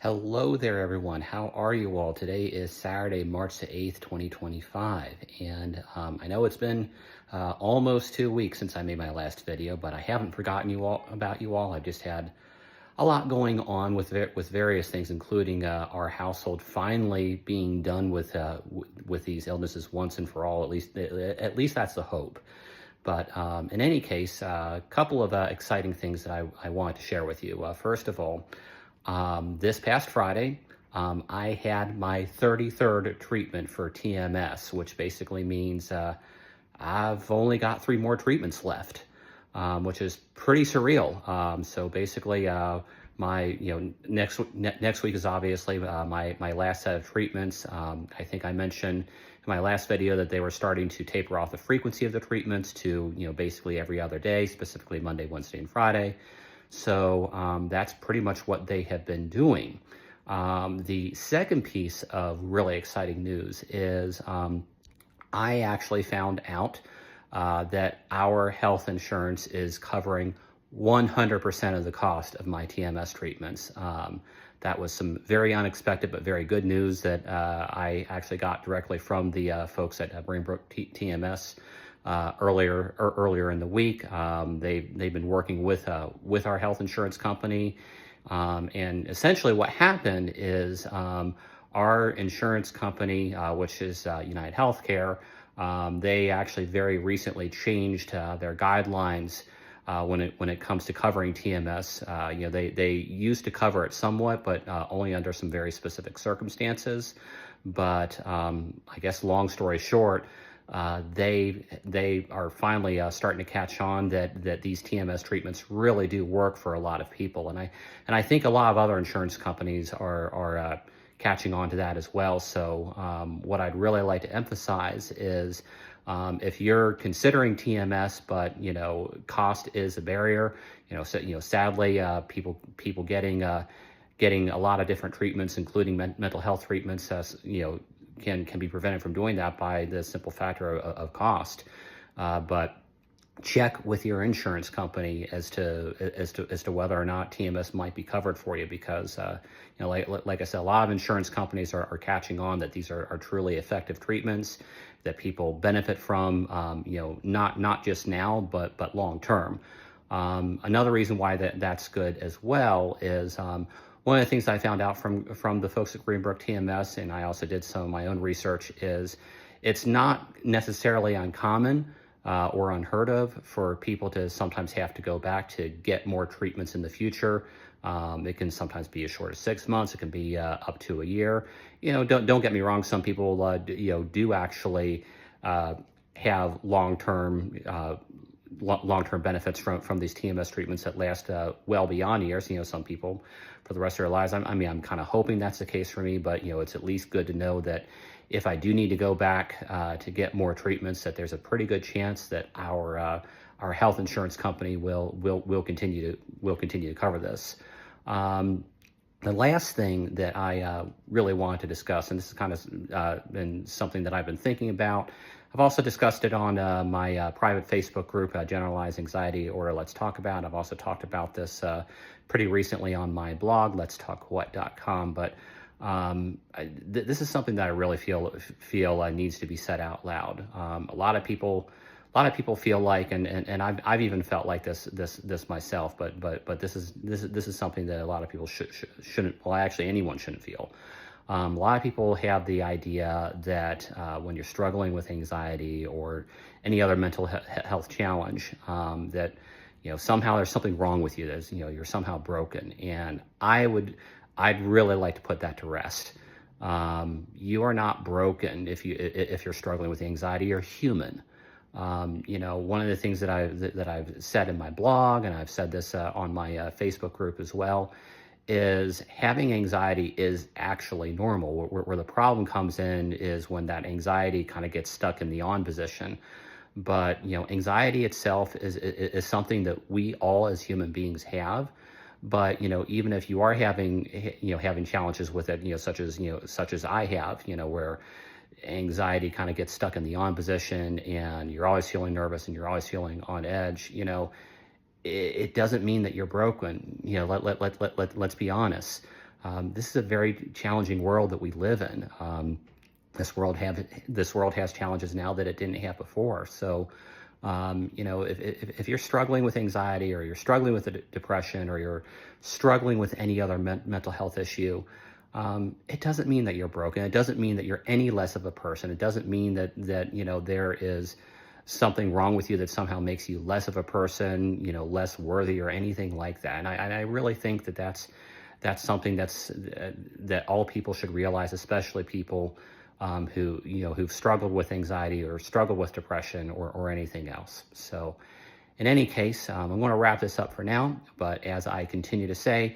Hello there, everyone. How are you all? Today is Saturday, March the 8th, 2025. And I know it's been almost 2 weeks since I made my last video, but I haven't forgotten about you all. I've just had a lot going on with various things, including our household finally being done with these illnesses once and for all. At least that's the hope. But in any case, a couple of exciting things that I wanted to share with you. First of all, this past Friday, I had my 33rd treatment for TMS, which basically means I've only got 3 more treatments left, which is pretty surreal. So basically, my next week is obviously my last set of treatments. I think I mentioned in my last video that they were starting to taper off the frequency of the treatments to basically every other day, specifically Monday, Wednesday, and Friday. So that's pretty much what they have been doing. The second piece of really exciting news is I actually found out that our health insurance is covering 100% of the cost of my TMS treatments. That was some very unexpected but very good news that I actually got directly from the folks at Greenbrook TMS. Earlier in the week. They've been working with our health insurance company, and essentially what happened is our insurance company, which is United Healthcare, they actually very recently changed their guidelines when it comes to covering TMS. They used to cover it somewhat, but only under some very specific circumstances. But I guess long story short, they are finally starting to catch on that these TMS treatments really do work for a lot of people, and I think a lot of other insurance companies are catching on to that as well. So what I'd really like to emphasize is if you're considering TMS, but cost is a barrier. Sadly, people getting a lot of different treatments, including mental health treatments, can be prevented from doing that by the simple factor of cost. But check with your insurance company as to whether or not TMS might be covered for you, because like I said, a lot of insurance companies are catching on that these are truly effective treatments that people benefit from, not just now but long term. Another reason why that's good as well is one of the things I found out from the folks at Greenbrook TMS, and I also did some of my own research, is it's not necessarily uncommon or unheard of for people to sometimes have to go back to get more treatments in the future. It can sometimes be as short as 6 months. It can be up to a year. Don't get me wrong. Some people do actually have long-term benefits from these TMS treatments that last well beyond years. Some people for the rest of their lives. I'm kind of hoping that's the case for me, but it's at least good to know that if I do need to go back to get more treatments, that there's a pretty good chance that our health insurance company will continue to cover this. The last thing that I really wanted to discuss, and this has kind of been something that I've been thinking about. I've also discussed it on my private Facebook group, Generalized Anxiety Disorder Let's Talk About. I've also talked about this pretty recently on my blog, letstalkwhat.com. But this is something that I really feel needs to be said out loud. A lot of people feel like, and I've even felt like this myself. But this is something that a lot of people shouldn't. Well, actually, anyone shouldn't feel. A lot of people have the idea that when you're struggling with anxiety or any other mental health challenge, that somehow there's something wrong with you. That you're somehow broken, and I'd really like to put that to rest. You are not broken if you're struggling with anxiety. You're human. One of the things that I've said in my blog, and I've said this on my Facebook group as well, is having anxiety is actually normal. Where the problem comes in is when that anxiety kind of gets stuck in the on position. But anxiety itself is something that we all as human beings have. But even if you are having challenges with it, such as I have, where anxiety kind of gets stuck in the on position and you're always feeling nervous and you're always feeling on edge, it doesn't mean that you're broken. Let's be honest. This is a very challenging world that we live in. This world has challenges now that it didn't have before. So, if you're struggling with anxiety, or you're struggling with depression, or you're struggling with any other mental health issue, it doesn't mean that you're broken. It doesn't mean that you're any less of a person. It doesn't mean that there is something wrong with you that somehow makes you less of a person, less worthy or anything like that. And I really think that that's something that all people should realize, especially people who've struggled with anxiety or struggled with depression or anything else. So in any case, I'm going to wrap this up for now. But as I continue to say,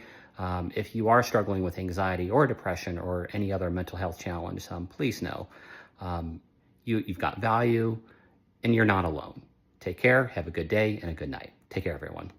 if you are struggling with anxiety or depression or any other mental health challenge, please know you've got value and you're not alone. Take care. Have a good day and a good night. Take care, everyone.